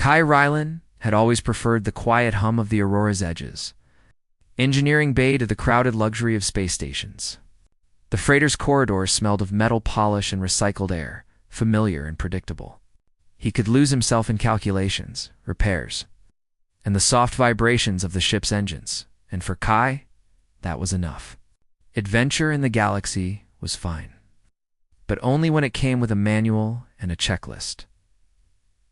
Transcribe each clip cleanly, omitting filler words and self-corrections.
Kai Rylan had always preferred the quiet hum of the Aurora's edges, engineering bay to the crowded luxury of space stations. The freighter's corridors smelled of metal polish and recycled air, familiar and predictable. He could lose himself in calculations, repairs, and the soft vibrations of the ship's engines, and for Kai, that was enough. Adventure in the galaxy was fine, but only when it came with a manual and a checklist.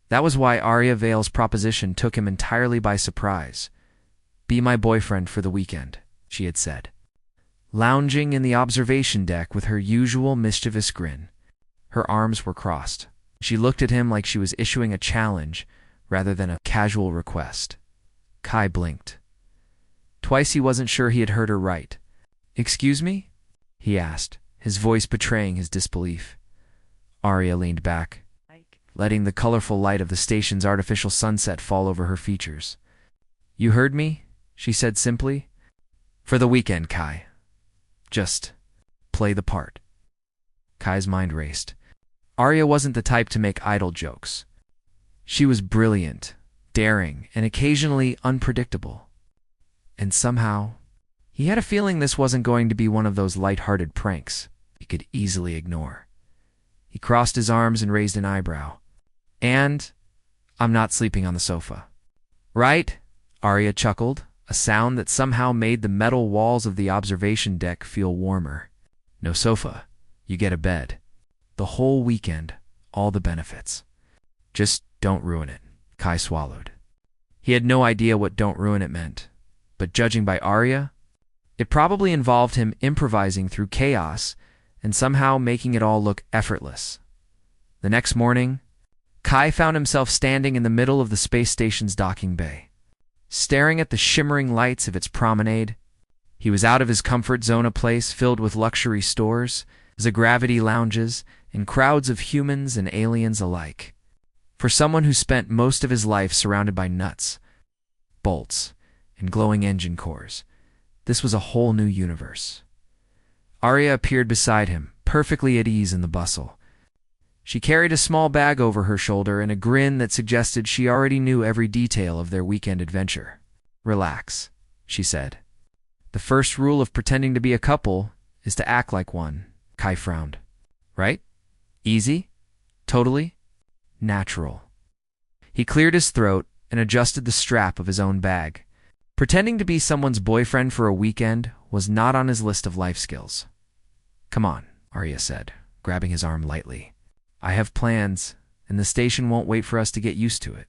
That was why Arya Vale's proposition took him entirely by surprise. "Be my boyfriend for the weekend," she had said. Lounging in the observation deck with her usual mischievous grin, her arms were crossed. She looked at him like she was issuing a challenge rather than a casual request. Kai blinked. Twice he wasn't sure he had heard her right. "Excuse me?" he asked, his voice betraying his disbelief. Arya leaned back, letting the colorful light of the station's artificial sunset fall over her features. "You heard me?" she said simply. "For the weekend, Kai. Just play the part." Kai's mind raced. Arya wasn't the type to make idle jokes. She was brilliant, daring, and occasionally unpredictable. And somehow, he had a feeling this wasn't going to be one of those light-hearted pranks he could easily ignore. He crossed his arms and raised an eyebrow. "And I'm not sleeping on the sofa." "Right?" Arya chuckled, a sound that somehow made the metal walls of the observation deck feel warmer. "No sofa. You get a bed. The whole weekend, all the benefits. Just don't ruin it." Kai swallowed. He had no idea what "don't ruin it" meant, but judging by Arya, it probably involved him improvising through chaos and somehow making it all look effortless. The next morning, Kai found himself standing in the middle of the space station's docking bay, staring at the shimmering lights of its promenade. He was out of his comfort zone, a place filled with luxury stores, zigravity lounges, and crowds of humans and aliens alike. For someone who spent most of his life surrounded by nuts, bolts, and glowing engine cores, this was a whole new universe. Arya appeared beside him, perfectly at ease in the bustle. She carried a small bag over her shoulder and a grin that suggested she already knew every detail of their weekend adventure. "Relax," she said. "The first rule of pretending to be a couple is to act like one." Kai frowned. "Right? Easy? Totally? Natural." He cleared his throat and adjusted the strap of his own bag. Pretending to be someone's boyfriend for a weekend was not on his list of life skills. "Come on," Arya said, grabbing his arm lightly. "I have plans, and the station won't wait for us to get used to it."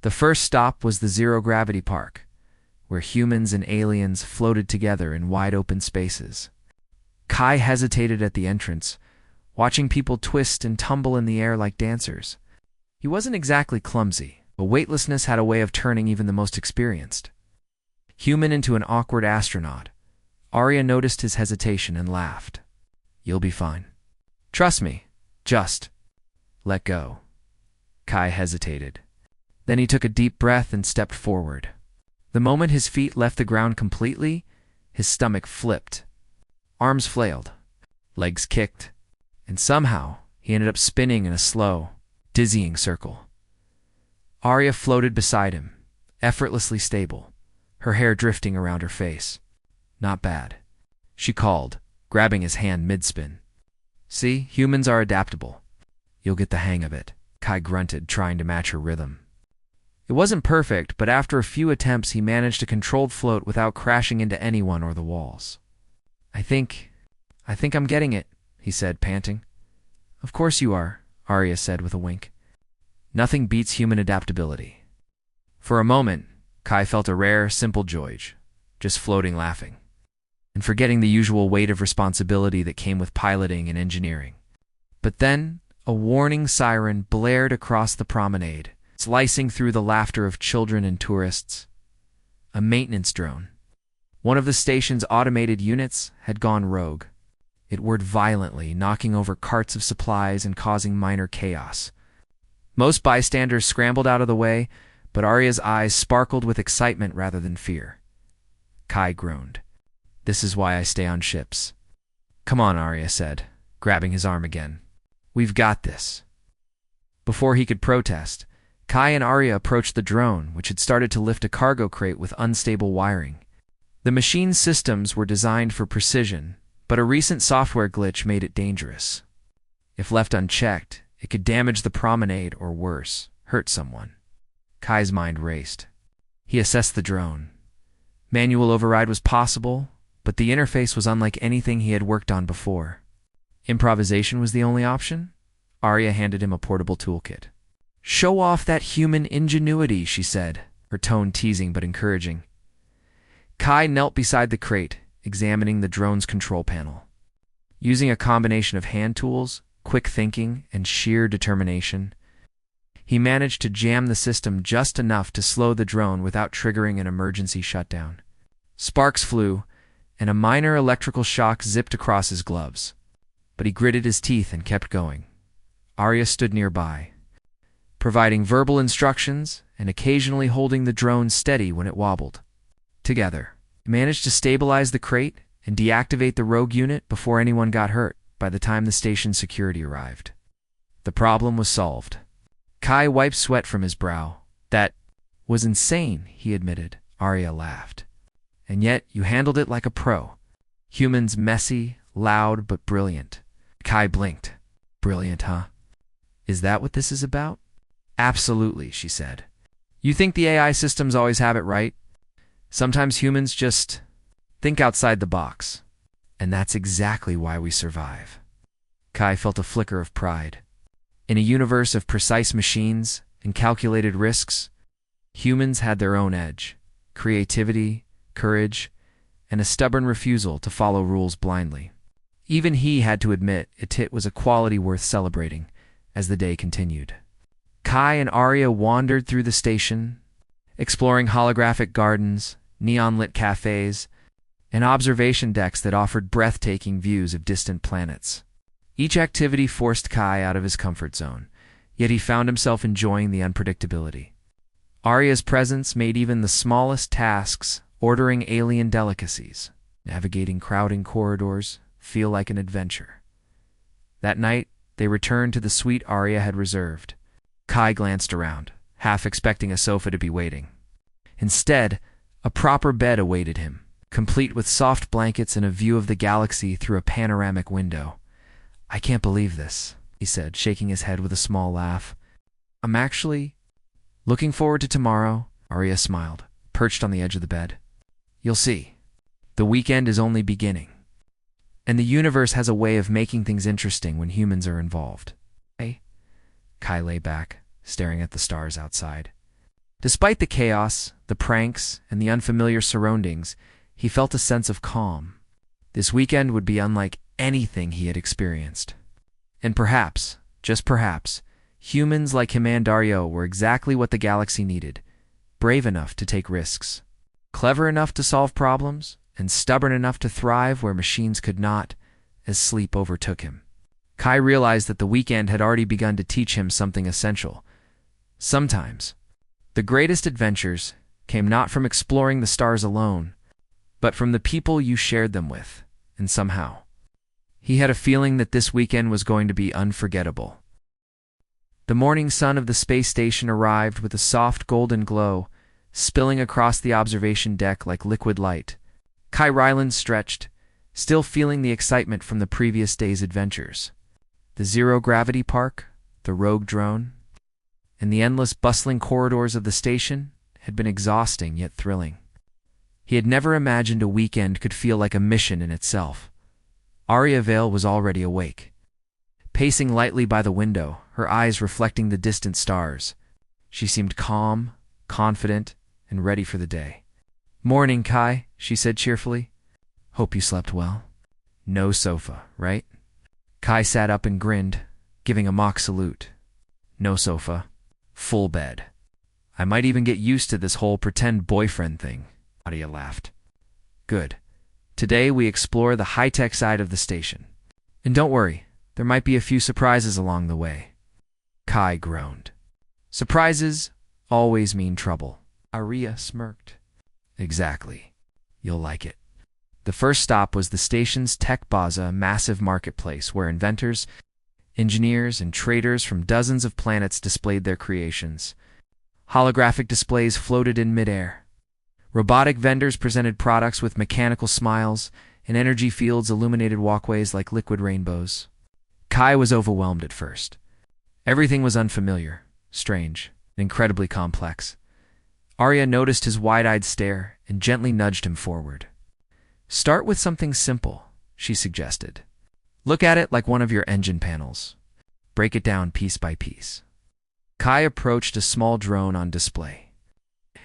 The first stop was the zero-gravity park, where humans and aliens floated together in wide-open spaces. Kai hesitated at the entrance, watching people twist and tumble in the air like dancers. He wasn't exactly clumsy, but weightlessness had a way of turning even the most experienced. Human into an awkward astronaut, Arya noticed his hesitation and laughed. "You'll be fine. Trust me. Just let go." Kai hesitated. Then he took a deep breath and stepped forward. The moment his feet left the ground completely, his stomach flipped. Arms flailed, legs kicked, and somehow he ended up spinning in a slow, dizzying circle. Arya floated beside him, effortlessly stable, her hair drifting around her face. "Not bad," she called, grabbing his hand mid-spin. "See, humans are adaptable. You'll get the hang of it," Kai grunted, trying to match her rhythm. It wasn't perfect, but after a few attempts he managed a controlled float without crashing into anyone or the walls. I think I'm getting it," he said, panting. "Of course you are," Arya said with a wink. "Nothing beats human adaptability." For a moment, Kai felt a rare, simple joy, just floating laughing, and forgetting the usual weight of responsibility that came with piloting and engineering. But then, a warning siren blared across the promenade, slicing through the laughter of children and tourists. A maintenance drone. One of the station's automated units had gone rogue. It whirred violently, knocking over carts of supplies and causing minor chaos. Most bystanders scrambled out of the way, but Arya's eyes sparkled with excitement rather than fear. Kai groaned. "This is why I stay on ships." "Come on," Arya said, grabbing his arm again. "We've got this." Before he could protest, Kai and Arya approached the drone, which had started to lift a cargo crate with unstable wiring. The machine's systems were designed for precision, but a recent software glitch made it dangerous. If left unchecked, it could damage the promenade or worse, hurt someone. Kai's mind raced. He assessed the drone. Manual override was possible, but the interface was unlike anything he had worked on before. Improvisation was the only option? Arya handed him a portable toolkit. "Show off that human ingenuity," she said, her tone teasing but encouraging. Kai knelt beside the crate, examining the drone's control panel. Using a combination of hand tools, quick thinking, and sheer determination, he managed to jam the system just enough to slow the drone without triggering an emergency shutdown. Sparks flew, and a minor electrical shock zipped across his gloves. But he gritted his teeth and kept going. Arya stood nearby, providing verbal instructions and occasionally holding the drone steady when it wobbled. Together, they managed to stabilize the crate and deactivate the rogue unit before anyone got hurt by the time the station's security arrived. The problem was solved. Kai wiped sweat from his brow. "That was insane," he admitted. Arya laughed. "And yet you handled it like a pro. Humans messy, loud, but brilliant." Kai blinked. "Brilliant, huh? Is that what this is about?" "Absolutely," she said. "You think the AI systems always have it right? Sometimes humans just think outside the box. And that's exactly why we survive." Kai felt a flicker of pride. In a universe of precise machines and calculated risks, humans had their own edge: creativity, courage, and a stubborn refusal to follow rules blindly. Even he had to admit it was a quality worth celebrating as the day continued. Kai and Arya wandered through the station, exploring holographic gardens, neon-lit cafes, and observation decks that offered breathtaking views of distant planets. Each activity forced Kai out of his comfort zone, yet he found himself enjoying the unpredictability. Arya's presence made even the smallest tasks, ordering alien delicacies, navigating crowding corridors, feel like an adventure. That night, they returned to the suite Arya had reserved. Kai glanced around, half expecting a sofa to be waiting. Instead, a proper bed awaited him, complete with soft blankets and a view of the galaxy through a panoramic window. "I can't believe this," he said, shaking his head with a small laugh. "I'm actually looking forward to tomorrow." Arya smiled, perched on the edge of the bed. "You'll see. The weekend is only beginning. And the universe has a way of making things interesting when humans are involved." "Hey." Kai lay back, staring at the stars outside. Despite the chaos, the pranks, and the unfamiliar surroundings, he felt a sense of calm. This weekend would be unlike anything he had experienced. And perhaps, just perhaps, humans like him and Dario were exactly what the galaxy needed: brave enough to take risks, clever enough to solve problems, and stubborn enough to thrive where machines could not, as sleep overtook him. Kai realized that the weekend had already begun to teach him something essential. Sometimes, the greatest adventures came not from exploring the stars alone, but from the people you shared them with, and somehow, he had a feeling that this weekend was going to be unforgettable. The morning sun of the space station arrived with a soft golden glow, spilling across the observation deck like liquid light. Kai Ryland stretched, still feeling the excitement from the previous day's adventures. The zero-gravity park, the rogue drone, and the endless bustling corridors of the station had been exhausting yet thrilling. He had never imagined a weekend could feel like a mission in itself. Arya Vale was already awake, pacing lightly by the window, her eyes reflecting the distant stars. She seemed calm, confident, and ready for the day. "Morning, Kai," she said cheerfully. "Hope you slept well." "No sofa, right?" Kai sat up and grinned, giving a mock salute. "No sofa. Full bed. I might even get used to this whole pretend boyfriend thing." Arya laughed. "Good. Today we explore the high-tech side of the station. And don't worry, there might be a few surprises along the way." Kai groaned. "Surprises always mean trouble." Arya smirked. "Exactly. You'll like it." The first stop was the station's Tech Baza, massive marketplace where inventors, engineers, and traders from dozens of planets displayed their creations. Holographic displays floated in midair. Robotic vendors presented products with mechanical smiles, and energy fields illuminated walkways like liquid rainbows. Kai was overwhelmed at first. Everything was unfamiliar, strange, and incredibly complex. Arya noticed his wide-eyed stare and gently nudged him forward. "Start with something simple," she suggested. "Look at it like one of your engine panels. Break it down piece by piece." Kai approached a small drone on display.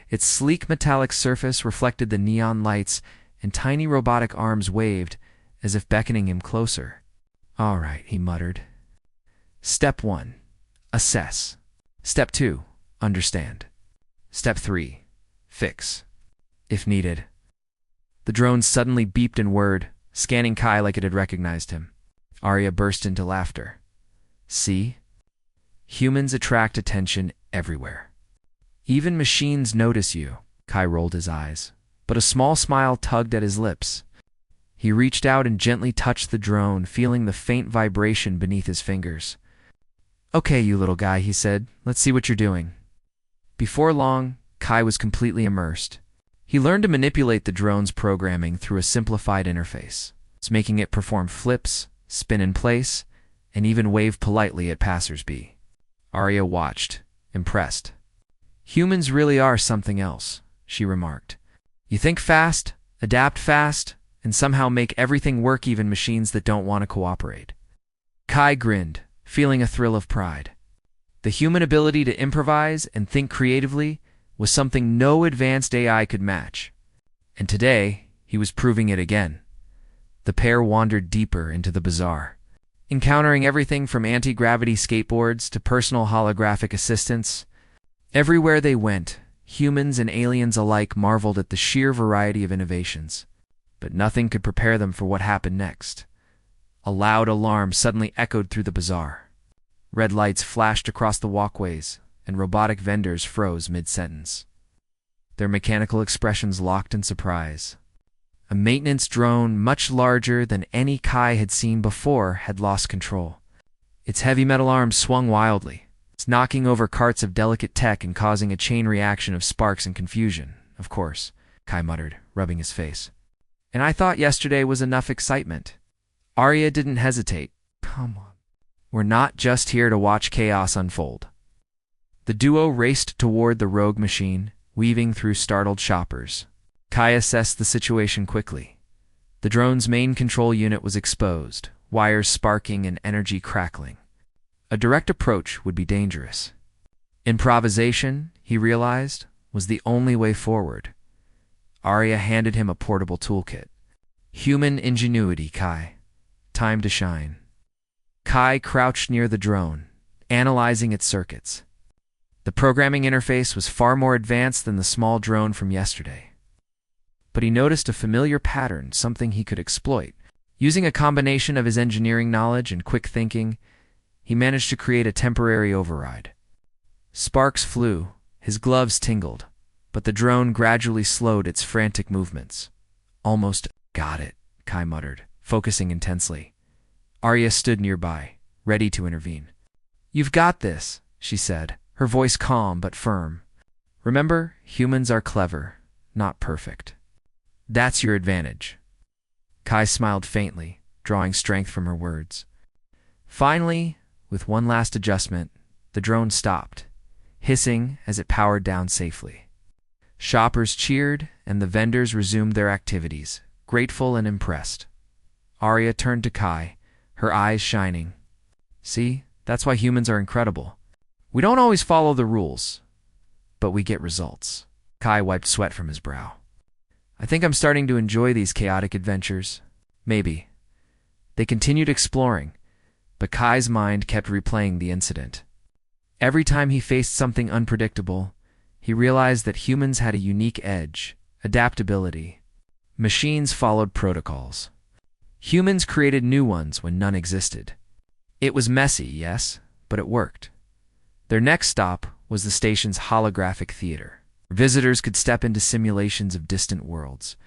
Its sleek metallic surface reflected the neon lights, and tiny robotic arms waved as if beckoning him closer. "All right," he muttered. "Step 1. Assess. Step 2. Understand. Step 3. Fix. If needed." The drone suddenly beeped and whirred, scanning Kai like it had recognized him. Arya burst into laughter. "See? Humans attract attention everywhere. Even machines notice you." Kai rolled his eyes, but a small smile tugged at his lips. He reached out and gently touched the drone, feeling the faint vibration beneath his fingers. "Okay, you little guy," he said. "Let's see what you're doing." Before long, Kai was completely immersed. He learned to manipulate the drone's programming through a simplified interface, making it perform flips, spin in place, and even wave politely at passersby. Arya watched, impressed. "Humans really are something else," she remarked. "You think fast, adapt fast, and somehow make everything work, even machines that don't want to cooperate." Kai grinned, feeling a thrill of pride. The human ability to improvise and think creatively was something no advanced AI could match. And today, he was proving it again. The pair wandered deeper into the bazaar, encountering everything from anti-gravity skateboards to personal holographic assistants. Everywhere they went, humans and aliens alike marveled at the sheer variety of innovations. But nothing could prepare them for what happened next. A loud alarm suddenly echoed through the bazaar. Red lights flashed across the walkways, and robotic vendors froze mid-sentence. Their mechanical expressions locked in surprise. A maintenance drone, much larger than any Kai had seen before, had lost control. Its heavy metal arms swung wildly, knocking over carts of delicate tech and causing a chain reaction of sparks and confusion. "Of course," Kai muttered, rubbing his face. "And I thought yesterday was enough excitement." Arya didn't hesitate. "Come on. We're not just here to watch chaos unfold." The duo raced toward the rogue machine, weaving through startled shoppers. Kai assessed the situation quickly. The drone's main control unit was exposed, wires sparking and energy crackling. A direct approach would be dangerous. Improvisation, he realized, was the only way forward. Arya handed him a portable toolkit. "Human ingenuity, Kai. Time to shine." Kai crouched near the drone, analyzing its circuits. The programming interface was far more advanced than the small drone from yesterday. But he noticed a familiar pattern, something he could exploit. Using a combination of his engineering knowledge and quick thinking, he managed to create a temporary override. Sparks flew, his gloves tingled, but the drone gradually slowed its frantic movements. "Almost got it," Kai muttered, focusing intensely. Arya stood nearby, ready to intervene. "You've got this," she said, her voice calm but firm. "Remember, humans are clever, not perfect. That's your advantage." Kai smiled faintly, drawing strength from her words. Finally, with one last adjustment, the drone stopped, hissing as it powered down safely. Shoppers cheered, and the vendors resumed their activities, grateful and impressed. Arya turned to Kai, her eyes shining. "See, that's why humans are incredible. We don't always follow the rules, but we get results." Kai wiped sweat from his brow. "I think I'm starting to enjoy these chaotic adventures." Maybe. They continued exploring, but Kai's mind kept replaying the incident. Every time he faced something unpredictable, he realized that humans had a unique edge, adaptability. Machines followed protocols. Humans created new ones when none existed. It was messy, yes, but it worked. Their next stop was the station's holographic theater. Visitors could step into simulations of distant worlds.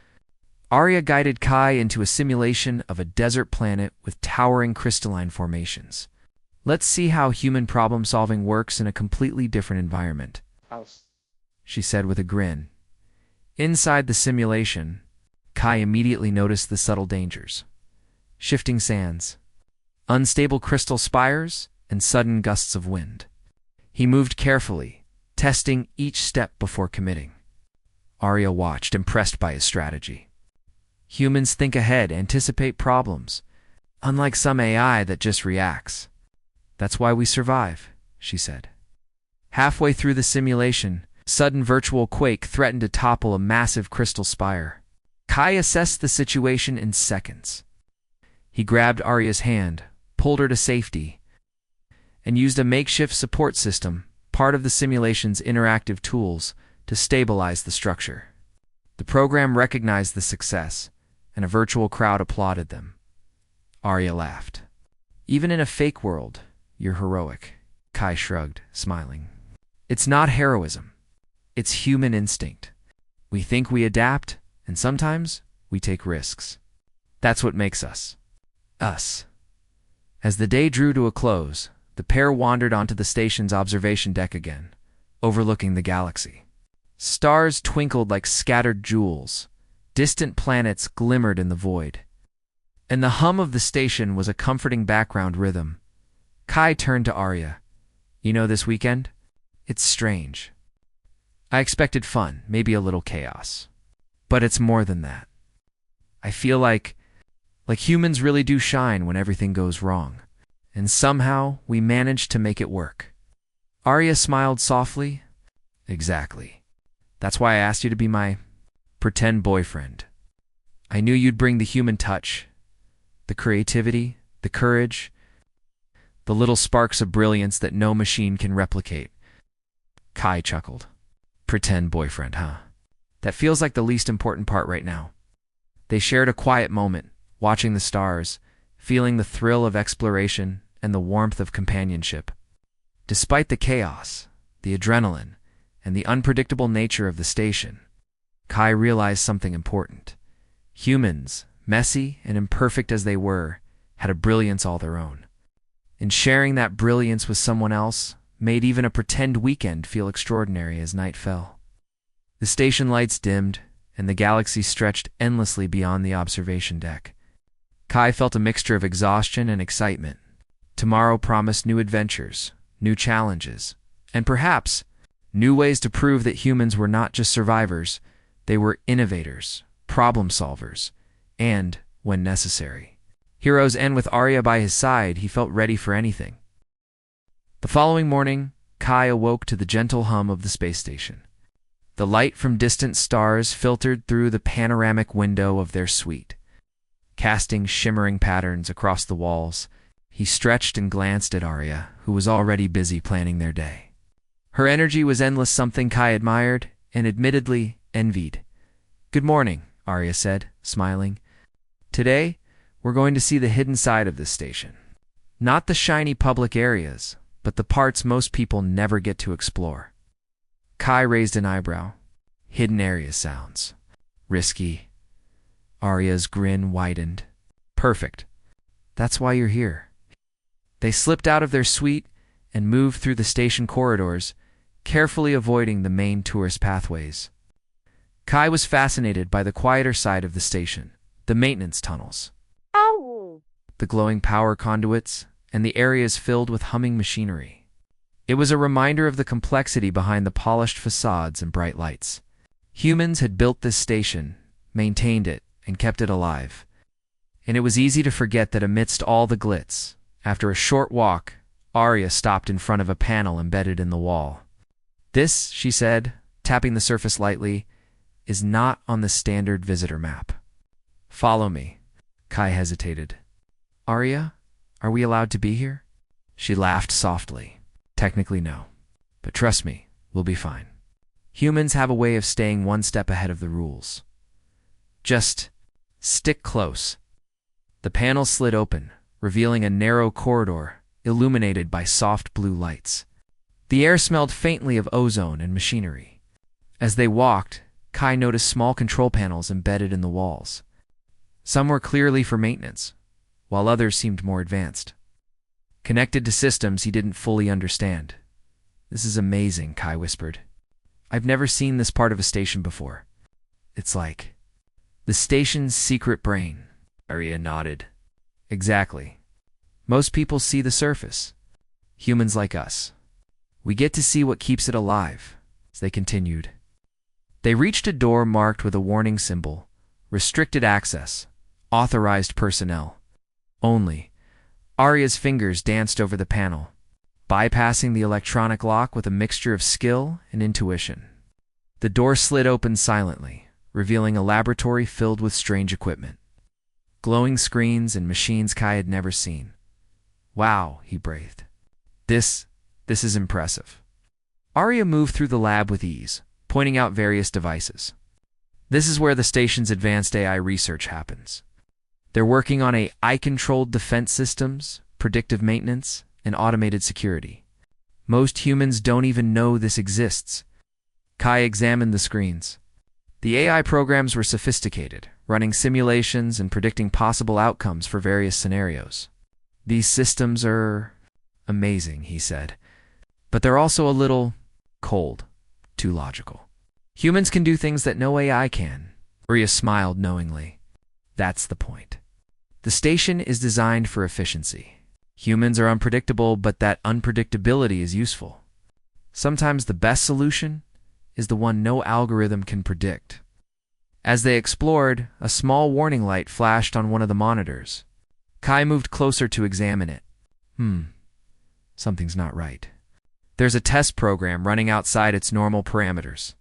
Arya guided Kai into a simulation of a desert planet with towering crystalline formations. Let's see how human problem-solving works in a completely different environment. she said with a grin. Inside the simulation, Kai immediately noticed the subtle dangers. Shifting sands, unstable crystal spires, and sudden gusts of wind. He moved carefully, testing each step before committing. Arya watched, impressed by his strategy. Humans think ahead, anticipate problems, unlike some AI that just reacts. That's why we survive, she said. Halfway through the simulation, sudden virtual quake threatened to topple a massive crystal spire. Kai assessed the situation in seconds. He grabbed Arya's hand, pulled her to safety, and used a makeshift support system, part of the simulation's interactive tools, to stabilize the structure. The program recognized the success, and a virtual crowd applauded them. Arya laughed. Even in a fake world, you're heroic, Kai shrugged, smiling. It's not heroism. It's human instinct. We think we adapt, and sometimes we take risks. That's what makes us. Us. As the day drew to a close, the pair wandered onto the station's observation deck again, overlooking the galaxy. Stars twinkled like scattered jewels. Distant planets glimmered in the void. And the hum of the station was a comforting background rhythm. Kai turned to Arya. You know, this weekend? It's strange. I expected fun, maybe a little chaos. But it's more than that. I feel like humans really do shine when everything goes wrong. And somehow we managed to make it work. Arya smiled softly. Exactly. That's why I asked you to be my pretend boyfriend. I knew you'd bring the human touch, the creativity, the courage, the little sparks of brilliance that no machine can replicate. Kai chuckled. Pretend boyfriend, huh? That feels like the least important part right now. They shared a quiet moment, watching the stars, feeling the thrill of exploration and the warmth of companionship. Despite the chaos, the adrenaline, and the unpredictable nature of the station, Kai realized something important. Humans, messy and imperfect as they were, had a brilliance all their own. And sharing that brilliance with someone else made even a pretend weekend feel extraordinary as night fell. The station lights dimmed, and the galaxy stretched endlessly beyond the observation deck. Kai felt a mixture of exhaustion and excitement. Tomorrow promised new adventures, new challenges, and perhaps new ways to prove that humans were not just survivors, they were innovators, problem solvers, and, when necessary, heroes. And with Arya by his side, he felt ready for anything. The following morning, Kai awoke to the gentle hum of the space station. The light from distant stars filtered through the panoramic window of their suite, casting shimmering patterns across the walls. He stretched and glanced at Arya, who was already busy planning their day. Her energy was endless, something Kai admired and admittedly envied. Good morning, Arya said, smiling. Today, we're going to see the hidden side of this station. Not the shiny public areas, but the parts most people never get to explore. Kai raised an eyebrow. Hidden area sounds risky. Arya's grin widened. Perfect. That's why you're here. They slipped out of their suite and moved through the station corridors, carefully avoiding the main tourist pathways. Kai was fascinated by the quieter side of the station, the maintenance tunnels, the glowing power conduits, and the areas filled with humming machinery. It was a reminder of the complexity behind the polished facades and bright lights. Humans had built this station, maintained it, and kept it alive. And it was easy to forget that amidst all the glitz, after a short walk, Arya stopped in front of a panel embedded in the wall. This, she said, tapping the surface lightly, is not on the standard visitor map. Follow me. Kai hesitated. Arya, are we allowed to be here? She laughed softly. Technically, no. But trust me, we'll be fine. Humans have a way of staying one step ahead of the rules. Just stick close. The panel slid open, revealing a narrow corridor illuminated by soft blue lights. The air smelled faintly of ozone and machinery. As they walked, Kai noticed small control panels embedded in the walls. Some were clearly for maintenance, while others seemed more advanced, connected to systems he didn't fully understand. This is amazing, Kai whispered. I've never seen this part of a station before. It's like the station's secret brain. Arya nodded. Exactly. Most people see the surface. Humans like us. We get to see what keeps it alive, as they continued. They reached a door marked with a warning symbol, restricted access, authorized personnel. Only. Arya's fingers danced over the panel, bypassing the electronic lock with a mixture of skill and intuition. The door slid open silently, revealing a laboratory filled with strange equipment. Glowing screens and machines Kai had never seen. Wow, he breathed. This is impressive. Arya moved through the lab with ease, pointing out various devices. This is where the station's advanced AI research happens. They're working on AI-controlled defense systems, predictive maintenance, and automated security. Most humans don't even know this exists. Kai examined the screens. The AI programs were sophisticated, running simulations and predicting possible outcomes for various scenarios. These systems are amazing, he said. But they're also a little cold, too logical. Humans can do things that no AI can. Arya smiled knowingly. That's the point. The station is designed for efficiency. Humans are unpredictable, but that unpredictability is useful. Sometimes the best solution is the one no algorithm can predict. As they explored, a small warning light flashed on one of the monitors. Kai moved closer to examine it. Something's not right. There's a test program running outside its normal parameters.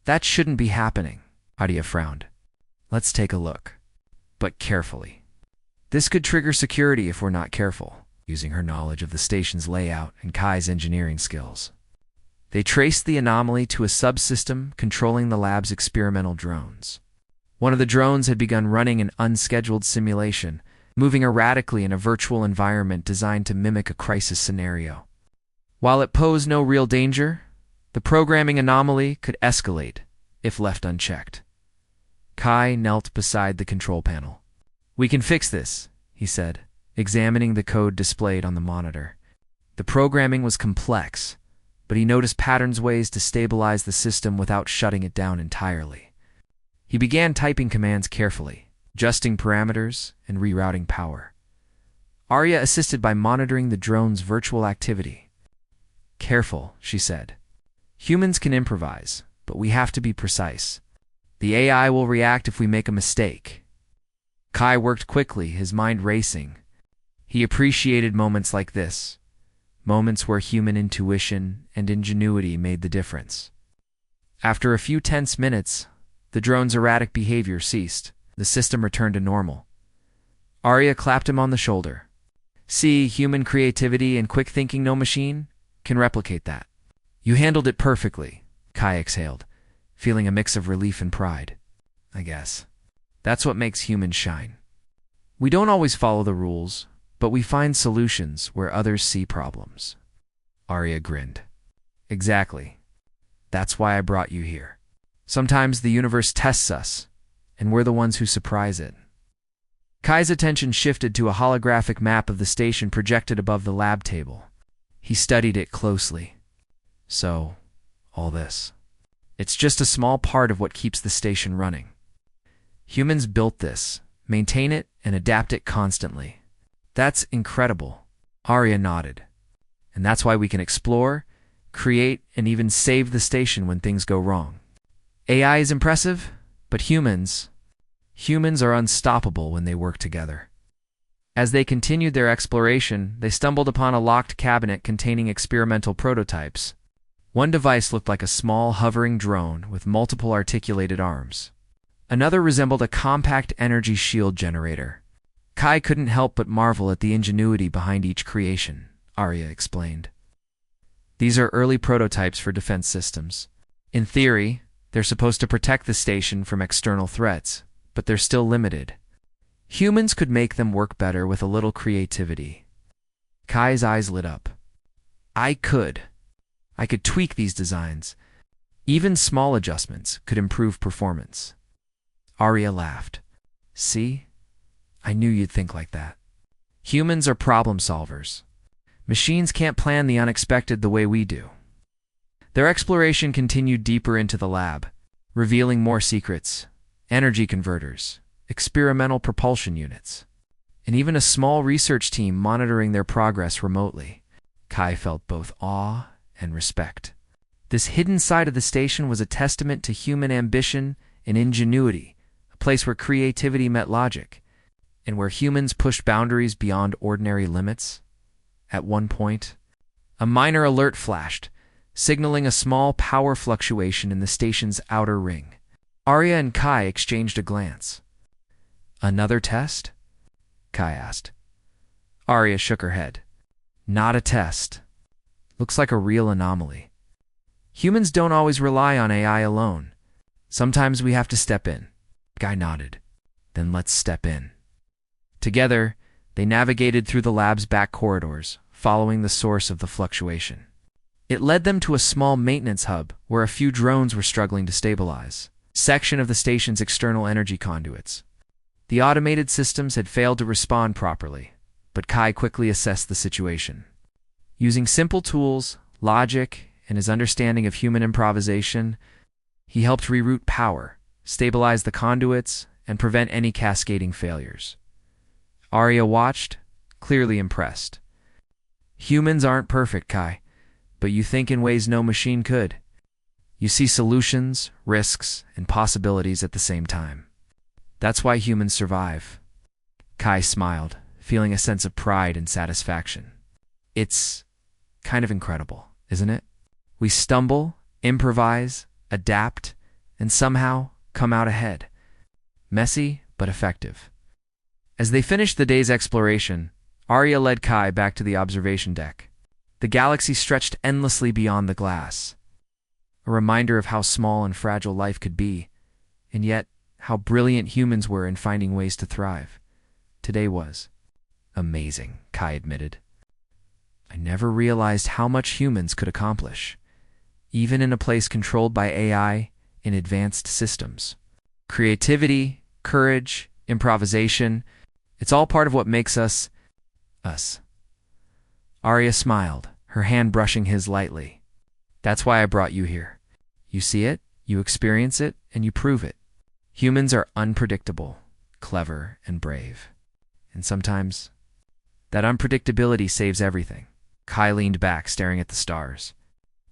That shouldn't be happening, Arya frowned. Let's take a look. But carefully. This could trigger security if we're not careful, using her knowledge of the station's layout and Kai's engineering skills. They traced the anomaly to a subsystem controlling the lab's experimental drones. One of the drones had begun running an unscheduled simulation, moving erratically in a virtual environment designed to mimic a crisis scenario. While it posed no real danger, the programming anomaly could escalate if left unchecked. Kai knelt beside the control panel. We can fix this, he said, examining the code displayed on the monitor. The programming was complex, but he noticed patterns, ways to stabilize the system without shutting it down entirely. He began typing commands carefully, adjusting parameters and rerouting power. Arya assisted by monitoring the drone's virtual activity. Careful, she said. Humans can improvise, but we have to be precise. The AI will react if we make a mistake. Kai worked quickly, his mind racing. He appreciated moments like this, moments where human intuition and ingenuity made the difference. After a few tense minutes, the drone's erratic behavior ceased. The system returned to normal. Arya clapped him on the shoulder. See, human creativity and quick thinking, no machine can replicate that. You handled it perfectly, Kai exhaled, feeling a mix of relief and pride. I guess. That's what makes humans shine. We don't always follow the rules, but we find solutions where others see problems. Arya grinned. Exactly. That's why I brought you here. Sometimes the universe tests us, and we're the ones who surprise it. Kai's attention shifted to a holographic map of the station projected above the lab table. He studied it closely. So, all this. It's just a small part of what keeps the station running. Humans built this, maintain it, and adapt it constantly. That's incredible. Arya nodded. And that's why we can explore, create, and even save the station when things go wrong. AI is impressive, but humans are unstoppable when they work together. As they continued their exploration, they stumbled upon a locked cabinet containing experimental prototypes. One device looked like a small hovering drone with multiple articulated arms. Another resembled a compact energy shield generator. Kai couldn't help but marvel at the ingenuity behind each creation, Arya explained. These are early prototypes for defense systems. In theory, they're supposed to protect the station from external threats, but they're still limited. Humans could make them work better with a little creativity. Kai's eyes lit up. I could tweak these designs. Even small adjustments could improve performance. Arya laughed. See? I knew you'd think like that. Humans are problem solvers. Machines can't plan the unexpected the way we do. Their exploration continued deeper into the lab, revealing more secrets, energy converters, experimental propulsion units, and even a small research team monitoring their progress remotely. Kai felt both awe and respect. This hidden side of the station was a testament to human ambition and ingenuity, a place where creativity met logic, and where humans pushed boundaries beyond ordinary limits. At one point, a minor alert flashed, signaling a small power fluctuation in the station's outer ring. Arya and Kai exchanged a glance. "Another test?" Kai asked. Arya shook her head. "Not a test. Looks like a real anomaly. Humans don't always rely on AI alone. Sometimes we have to step in." Kai nodded. "Then let's step in." Together, they navigated through the lab's back corridors, following the source of the fluctuation. It led them to a small maintenance hub where a few drones were struggling to stabilize a section of the station's external energy conduits. The automated systems had failed to respond properly, but Kai quickly assessed the situation. Using simple tools, logic, and his understanding of human improvisation, he helped reroute power, stabilize the conduits, and prevent any cascading failures. Arya watched, clearly impressed. "Humans aren't perfect, Kai, but you think in ways no machine could. You see solutions, risks, and possibilities at the same time. That's why humans survive." Kai smiled, feeling a sense of pride and satisfaction. "It's kind of incredible, isn't it? We stumble, improvise, adapt, and somehow come out ahead. Messy, but effective." As they finished the day's exploration, Arya led Kai back to the observation deck. The galaxy stretched endlessly beyond the glass, a reminder of how small and fragile life could be, and yet how brilliant humans were in finding ways to thrive. Today was amazing, Kai admitted. "I never realized how much humans could accomplish, even in a place controlled by AI and advanced systems. Creativity, courage, improvisation, it's all part of what makes us, us." Arya smiled, her hand brushing his lightly. "That's why I brought you here. You see it, you experience it, and you prove it. Humans are unpredictable, clever, and brave. And sometimes, that unpredictability saves everything." Kai leaned back, staring at the stars.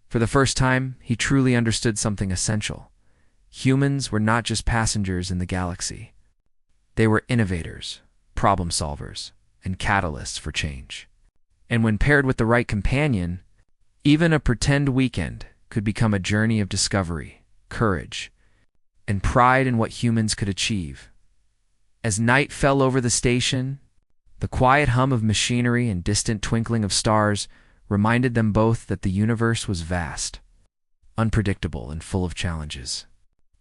For the first time, he truly understood something essential. Humans were not just passengers in the galaxy. They were innovators, problem solvers, and catalysts for change. And when paired with the right companion, even a pretend weekend could become a journey of discovery, courage, and pride in what humans could achieve. As night fell over the station, the quiet hum of machinery and distant twinkling of stars reminded them both that the universe was vast, unpredictable, and full of challenges.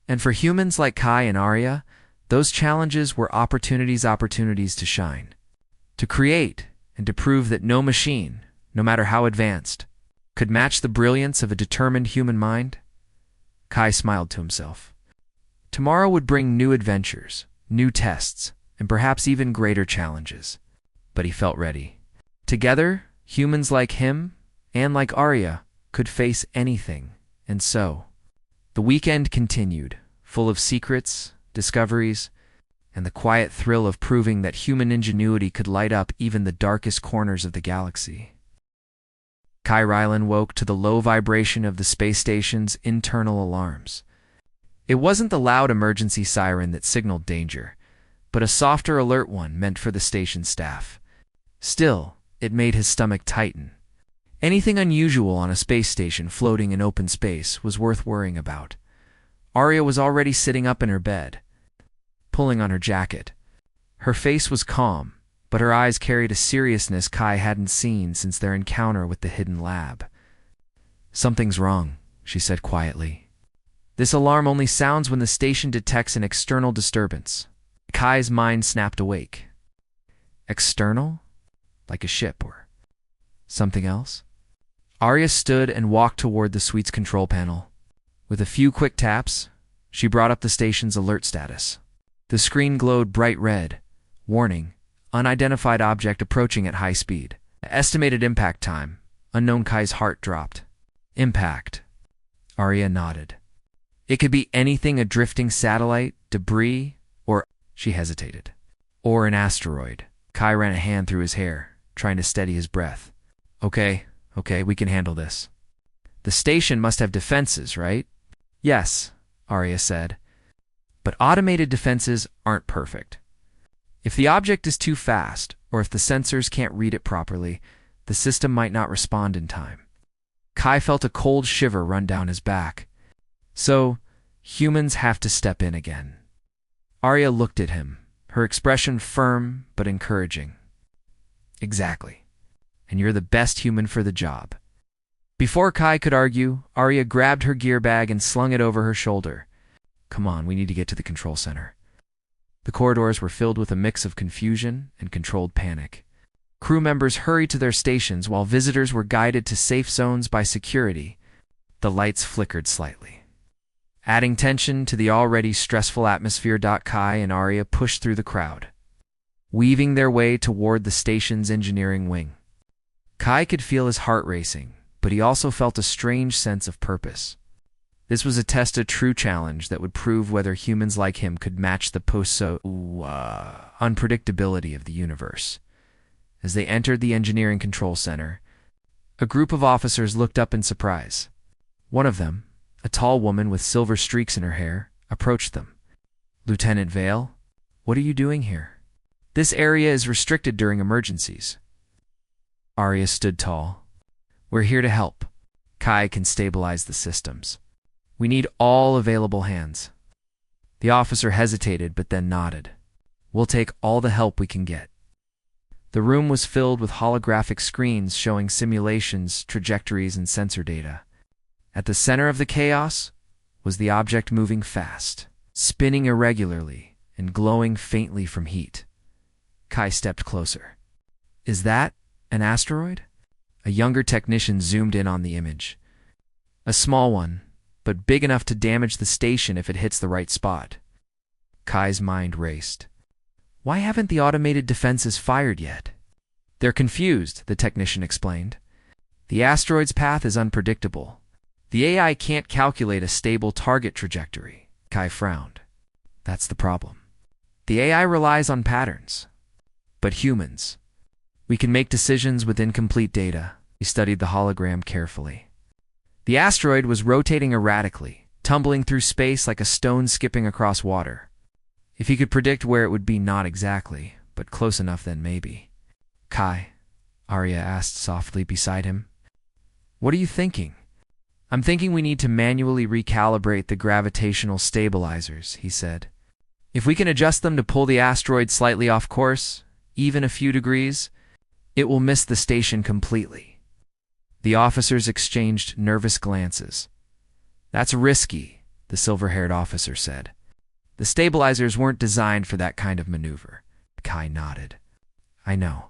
And for humans like Kai and Arya, those challenges were opportunities to shine, to create, and to prove that no machine, no matter how advanced, could match the brilliance of a determined human mind. Kai smiled to himself. Tomorrow would bring new adventures, new tests, and perhaps even greater challenges. But he felt ready. Together, humans like him, and like Arya, could face anything. And so, the weekend continued, full of secrets, discoveries, and the quiet thrill of proving that human ingenuity could light up even the darkest corners of the galaxy. Kai Rylan woke to the low vibration of the space station's internal alarms. It wasn't the loud emergency siren that signaled danger, but a softer alert one meant for the station staff. Still, it made his stomach tighten. Anything unusual on a space station floating in open space was worth worrying about. Arya was already sitting up in her bed, pulling on her jacket. Her face was calm, but her eyes carried a seriousness Kai hadn't seen since their encounter with the hidden lab. "Something's wrong," she said quietly. "This alarm only sounds when the station detects an external disturbance." Kai's mind snapped awake. External? Like a ship or something else? Arya stood and walked toward the suite's control panel. With a few quick taps, she brought up the station's alert status. The screen glowed bright red. Warning, unidentified object approaching at high speed. Estimated impact time. Unknown. Kai's heart dropped. Impact. Arya nodded. It could be anything: a drifting satellite, debris, or, she hesitated, or an asteroid. Kai ran a hand through his hair, trying to steady his breath. Okay, we can handle this. The station must have defenses, right? Yes, Arya said. But automated defenses aren't perfect. If the object is too fast, or if the sensors can't read it properly, the system might not respond in time. Kai felt a cold shiver run down his back. So, humans have to step in again. Arya looked at him, her expression firm but encouraging. Exactly. And you're the best human for the job. Before Kai could argue, Arya grabbed her gear bag and slung it over her shoulder. Come on, we need to get to the control center. The corridors were filled with a mix of confusion and controlled panic. Crew members hurried to their stations while visitors were guided to safe zones by security. The lights flickered slightly, adding tension to the already stressful atmosphere. Kai and Arya pushed through the crowd, weaving their way toward the station's engineering wing. Kai could feel his heart racing, but he also felt a strange sense of purpose. This was a test, a true challenge that would prove whether humans like him could match the unpredictability of the universe. As they entered the engineering control center, a group of officers looked up in surprise. One of them, a tall woman with silver streaks in her hair, approached them. Lieutenant Vale, what are you doing here? This area is restricted during emergencies. Arya stood tall. We're here to help. Kai can stabilize the systems. We need all available hands. The officer hesitated but then nodded. We'll take all the help we can get. The room was filled with holographic screens showing simulations, trajectories, and sensor data. At the center of the chaos was the object moving fast, spinning irregularly and glowing faintly from heat. Kai stepped closer. Is that an asteroid? A younger technician zoomed in on the image. A small one, but big enough to damage the station if it hits the right spot. Kai's mind raced. Why haven't the automated defenses fired yet? They're confused, the technician explained. The asteroid's path is unpredictable. The AI can't calculate a stable target trajectory. Kai frowned. That's the problem. The AI relies on patterns. But humans, we can make decisions with incomplete data. He studied the hologram carefully. The asteroid was rotating erratically, tumbling through space like a stone skipping across water. If he could predict where it would be, not exactly, but close enough, then maybe. Kai, Arya asked softly beside him. What are you thinking? I'm thinking we need to manually recalibrate the gravitational stabilizers, he said. If we can adjust them to pull the asteroid slightly off course, even a few degrees, it will miss the station completely. The officers exchanged nervous glances. That's risky, the silver-haired officer said. The stabilizers weren't designed for that kind of maneuver. Kai nodded. I know,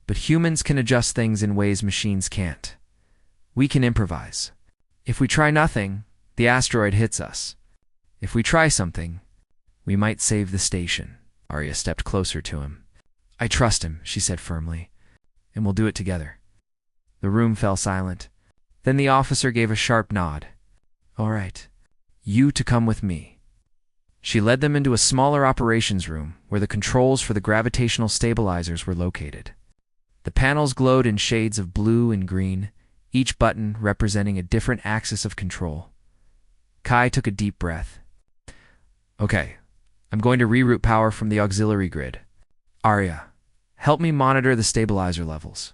but humans can adjust things in ways machines can't. We can improvise. If we try nothing, the asteroid hits us. If we try something, we might save the station. Arya stepped closer to him. I trust him, she said firmly, and we'll do it together. The room fell silent. Then the officer gave a sharp nod. All right, you to come with me. She led them into a smaller operations room where the controls for the gravitational stabilizers were located. The panels glowed in shades of blue and green, each button representing a different axis of control. Kai took a deep breath. Okay, I'm going to reroute power from the auxiliary grid. Arya, help me monitor the stabilizer levels.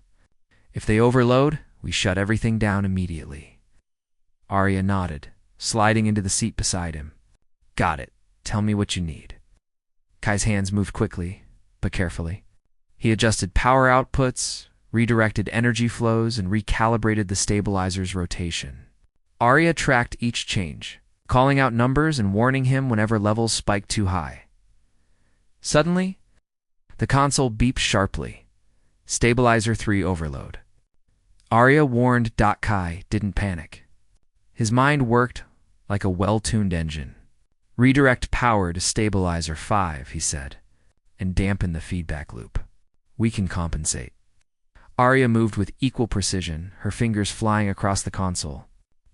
If they overload, we shut everything down immediately. Arya nodded, sliding into the seat beside him. Got it. Tell me what you need. Kai's hands moved quickly, but carefully. He adjusted power outputs, redirected energy flows, and recalibrated the stabilizer's rotation. Arya tracked each change, calling out numbers and warning him whenever levels spiked too high. Suddenly, the console beeped sharply. Stabilizer 3 overload. Arya warned. Kai didn't panic. His mind worked like a well-tuned engine. Redirect power to stabilizer 5, he said, and dampen the feedback loop. We can compensate. Arya moved with equal precision, her fingers flying across the console.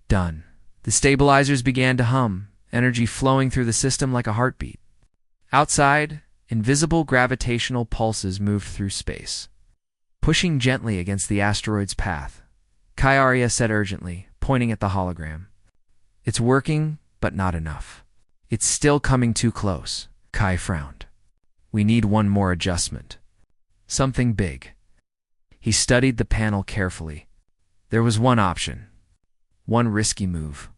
Done. The The stabilizers began to hum, energy flowing through the system like a heartbeat. Outside, invisible gravitational pulses moved through space, pushing gently against the asteroid's path. Arya said urgently, pointing at the hologram. It's working, but not enough. It's still coming too close. Kai frowned. We need one more adjustment. Something big. He studied the panel carefully. There was one option. One risky move.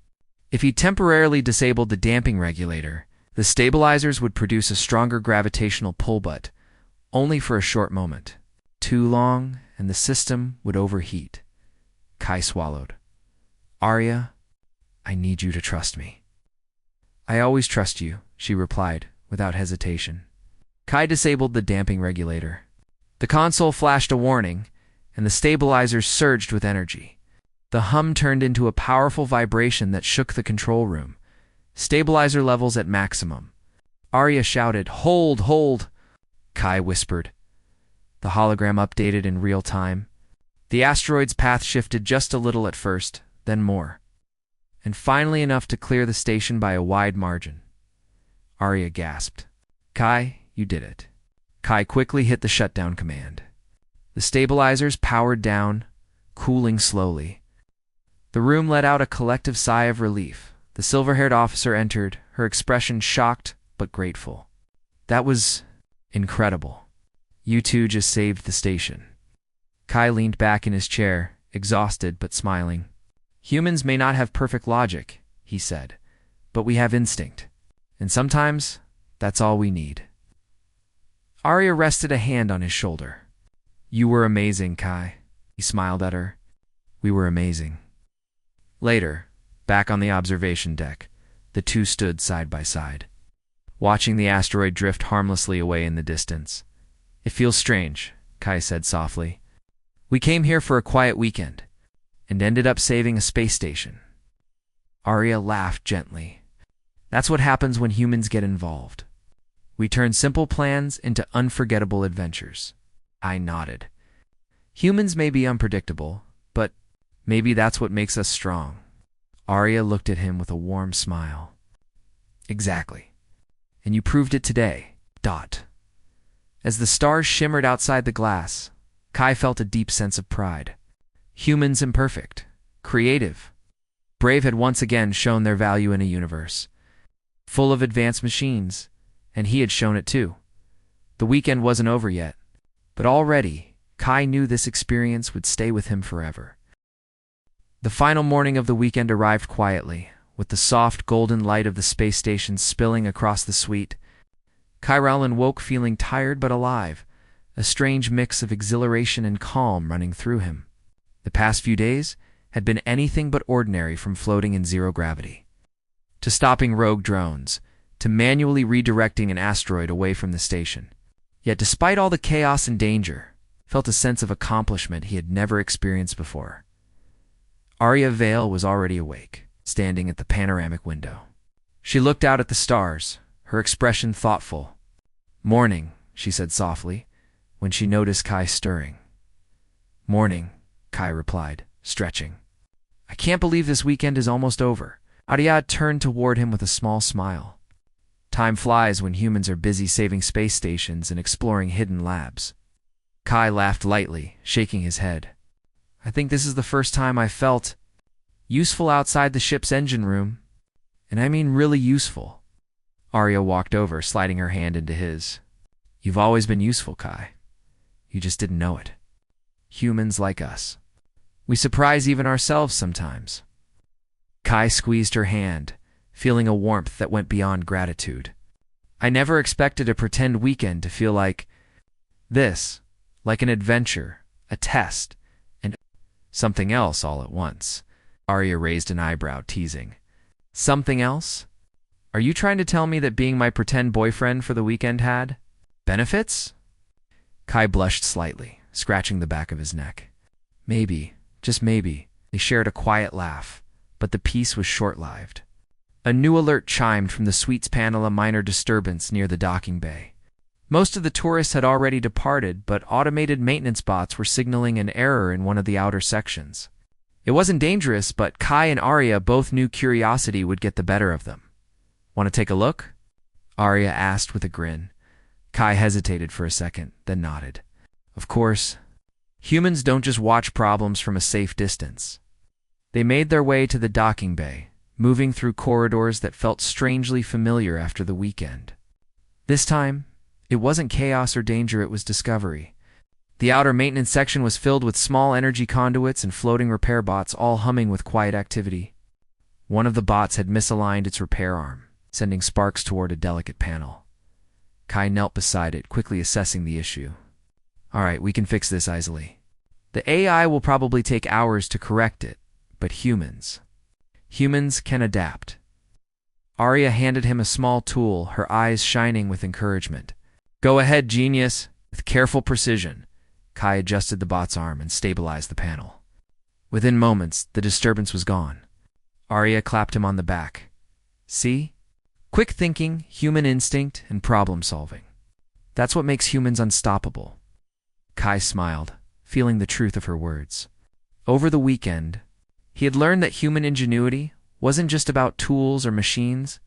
If he temporarily disabled the damping regulator, the stabilizers would produce a stronger gravitational pull, but only for a short moment. Too long, and the system would overheat. Kai swallowed. Arya, I need you to trust me. I always trust you, she replied, without hesitation. Kai disabled the damping regulator. The console flashed a warning, and the stabilizers surged with energy. The hum turned into a powerful vibration that shook the control room. Stabilizer levels at maximum. Arya shouted, Hold, hold! Kai whispered. The hologram updated in real time. The asteroid's path shifted just a little at first, then more, and finally enough to clear the station by a wide margin. Arya gasped. Kai, you did it. Kai quickly hit the shutdown command. The stabilizers powered down, cooling slowly. The room let out a collective sigh of relief. The silver-haired officer entered, her expression shocked but grateful. That was incredible. You two just saved the station. Kai leaned back in his chair, exhausted but smiling. Humans may not have perfect logic, he said, but we have instinct. And sometimes, that's all we need. Arya rested a hand on his shoulder. You were amazing, Kai. He smiled at her. We were amazing. Later, back on the observation deck, the two stood side by side, watching the asteroid drift harmlessly away in the distance. It feels strange, Kai said softly. We came here for a quiet weekend, and ended up saving a space station. Arya laughed gently. That's what happens when humans get involved. We turn simple plans into unforgettable adventures. I nodded. Humans may be unpredictable, but maybe that's what makes us strong. Arya looked at him with a warm smile. Exactly. And you proved it today. Dot. As the stars shimmered outside the glass, Kai felt a deep sense of pride. Humans imperfect, creative, brave had once again shown their value in a universe full of advanced machines, and he had shown it too. The weekend wasn't over yet, but already Kai knew this experience would stay with him forever. The final morning of the weekend arrived quietly, with the soft golden light of the space station spilling across the suite. Kai Rowland woke feeling tired but alive, a strange mix of exhilaration and calm running through him. The past few days had been anything but ordinary, from floating in zero gravity, to stopping rogue drones, to manually redirecting an asteroid away from the station. Yet despite all the chaos and danger, felt a sense of accomplishment he had never experienced before. Arya Vale was already awake, standing at the panoramic window. She looked out at the stars, her expression thoughtful. Morning, she said softly, when she noticed Kai stirring. Morning, Kai replied, stretching. I can't believe this weekend is almost over. Arya turned toward him with a small smile. Time flies when humans are busy saving space stations and exploring hidden labs. Kai laughed lightly, shaking his head. I think this is the first time I felt useful outside the ship's engine room. And I mean really useful. Arya walked over, sliding her hand into his. You've always been useful, Kai. You just didn't know it. Humans like us. We surprise even ourselves sometimes. Kai squeezed her hand, feeling a warmth that went beyond gratitude. I never expected a pretend weekend to feel like this, like an adventure, a test, and something else all at once. Arya raised an eyebrow, teasing. Something else? Are you trying to tell me that being my pretend boyfriend for the weekend had benefits? Kai blushed slightly, scratching the back of his neck. Maybe, just maybe. They shared a quiet laugh, but the peace was short-lived. A new alert chimed from the suite's panel, a minor disturbance near the docking bay. Most of the tourists had already departed, but automated maintenance bots were signaling an error in one of the outer sections. It wasn't dangerous, but Kai and Arya both knew curiosity would get the better of them. Want to take a look? Arya asked with a grin. Kai hesitated for a second, then nodded. Of course. Humans don't just watch problems from a safe distance. They made their way to the docking bay, moving through corridors that felt strangely familiar after the weekend. This time, it wasn't chaos or danger, it was discovery. The outer maintenance section was filled with small energy conduits and floating repair bots, all humming with quiet activity. One of the bots had misaligned its repair arm, sending sparks toward a delicate panel. Kai knelt beside it, quickly assessing the issue. All right, we can fix this easily. The AI will probably take hours to correct it, but humans can adapt. Arya handed him a small tool, her eyes shining with encouragement. Go ahead, genius. With careful precision, Kai adjusted the bot's arm and stabilized the panel. Within moments, the disturbance was gone. Arya clapped him on the back. See? Quick thinking, human instinct, and problem solving. That's what makes humans unstoppable. Kai smiled, feeling the truth of her words. Over the weekend, he had learned that human ingenuity wasn't just about tools or machines.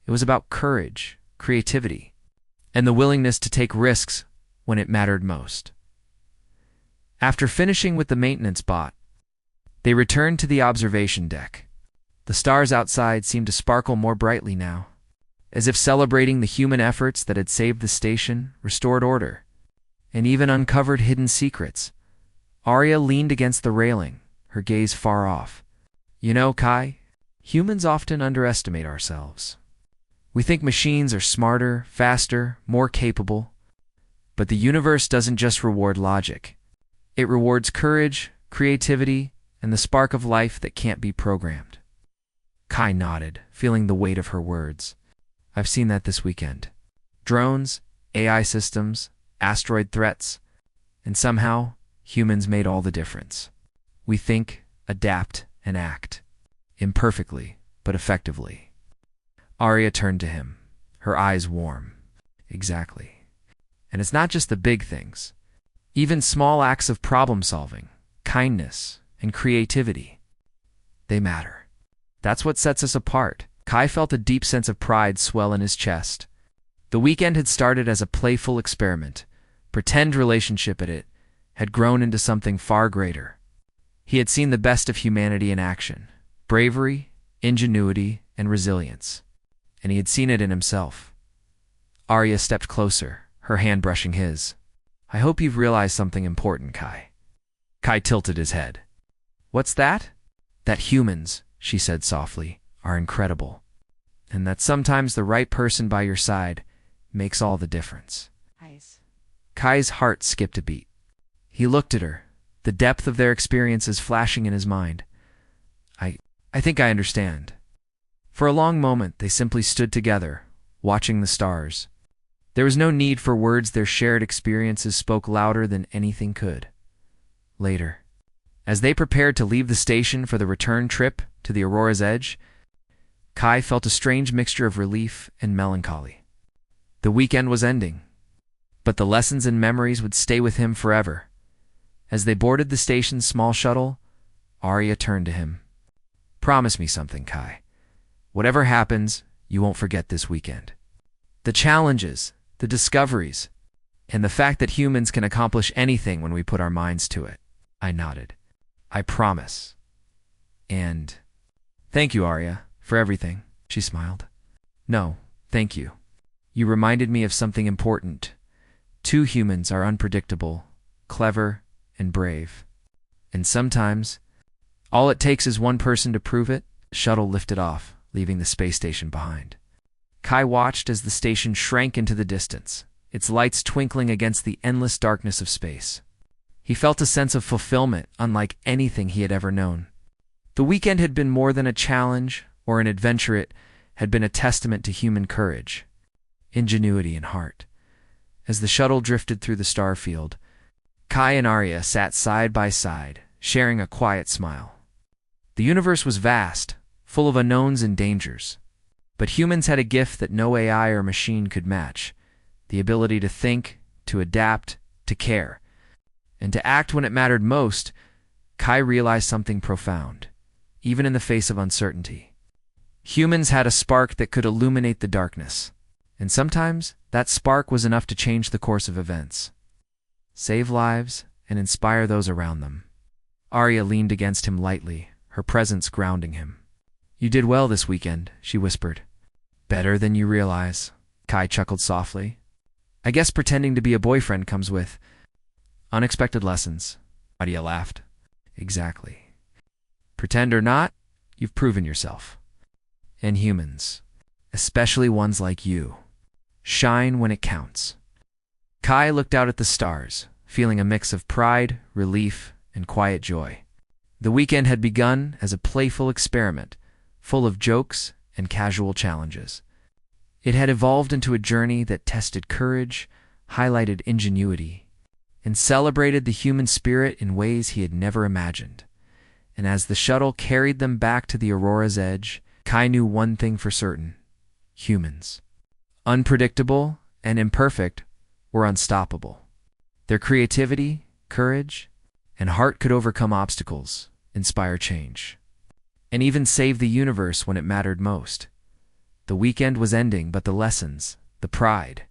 It was about courage, creativity, and the willingness to take risks when it mattered most. After finishing with the maintenance bot, they returned to the observation deck. The stars outside seemed to sparkle more brightly now, as if celebrating the human efforts that had saved the station, restored order, and even uncovered hidden secrets. Arya leaned against the railing, her gaze far off. You know, Kai, humans often underestimate ourselves. We think machines are smarter, faster, more capable. But the universe doesn't just reward logic. It rewards courage, creativity, and the spark of life that can't be programmed. Kai nodded, feeling the weight of her words. I've seen that this weekend. Drones, AI systems, asteroid threats, and somehow, humans made all the difference. We think, adapt, and act. Imperfectly, but effectively. Arya turned to him, her eyes warm. Exactly. And it's not just the big things. Even small acts of problem-solving, kindness, and creativity. They matter. That's what sets us apart. Kai felt a deep sense of pride swell in his chest. The weekend had started as a playful experiment. Pretend relationship at it had grown into something far greater. He had seen the best of humanity in action. Bravery, ingenuity, and resilience. And he had seen it in himself. Arya stepped closer, her hand brushing his. I hope you've realized something important, Kai. Kai tilted his head. What's that? That humans, she said softly, are incredible. And that sometimes the right person by your side makes all the difference. Nice. Kai's heart skipped a beat. He looked at her, the depth of their experiences flashing in his mind. I think I understand. For a long moment, they simply stood together, watching the stars. There was no need for words. Their shared experiences spoke louder than anything could. Later, as they prepared to leave the station for the return trip to the Aurora's Edge, Kai felt a strange mixture of relief and melancholy. The weekend was ending, but the lessons and memories would stay with him forever. As they boarded the station's small shuttle, Arya turned to him. Promise me something, Kai. Whatever happens, you won't forget this weekend. The challenges, the discoveries, and the fact that humans can accomplish anything when we put our minds to it. I nodded. I promise. And thank you, Arya, for everything, she smiled. No, thank you. You reminded me of something important. Two humans are unpredictable, clever, and brave. And sometimes, all it takes is one person to prove it. The shuttle lifted off, leaving the space station behind. Kai watched as the station shrank into the distance, its lights twinkling against the endless darkness of space. He felt a sense of fulfillment unlike anything he had ever known. The weekend had been more than a challenge or an adventure. It had been a testament to human courage, ingenuity, and heart. As the shuttle drifted through the star field, Kai and Arya sat side by side, sharing a quiet smile. The universe was vast, full of unknowns and dangers. But humans had a gift that no AI or machine could match, the ability to think, to adapt, to care, and to act when it mattered most. Kai realized something profound, even in the face of uncertainty. Humans had a spark that could illuminate the darkness, and sometimes that spark was enough to change the course of events, save lives, and inspire those around them. Arya leaned against him lightly, her presence grounding him. "You did well this weekend," she whispered. "Better than you realize," Kai chuckled softly. "I guess pretending to be a boyfriend comes with unexpected lessons." Arya laughed. "Exactly. Pretend or not, you've proven yourself. And humans, especially ones like you, shine when it counts." Kai looked out at the stars, feeling a mix of pride, relief, and quiet joy. The weekend had begun as a playful experiment, full of jokes and casual challenges. It had evolved into a journey that tested courage, highlighted ingenuity, and celebrated the human spirit in ways he had never imagined. And as the shuttle carried them back to the Aurora's edge, Kai knew one thing for certain: humans, unpredictable and imperfect, were unstoppable. Their creativity, courage, and heart could overcome obstacles, inspire change, and even save the universe when it mattered most. The weekend was ending, but the lessons, the pride,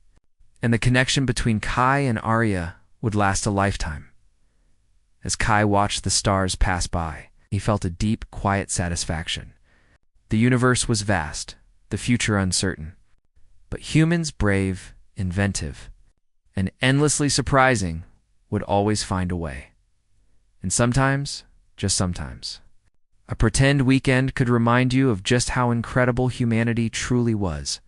and the connection between Kai and Arya would last a lifetime. As Kai watched the stars pass by, he felt a deep, quiet satisfaction. The universe was vast, the future uncertain, but humans brave, inventive, and endlessly surprising would always find a way. And sometimes, just sometimes, a pretend weekend could remind you of just how incredible humanity truly was.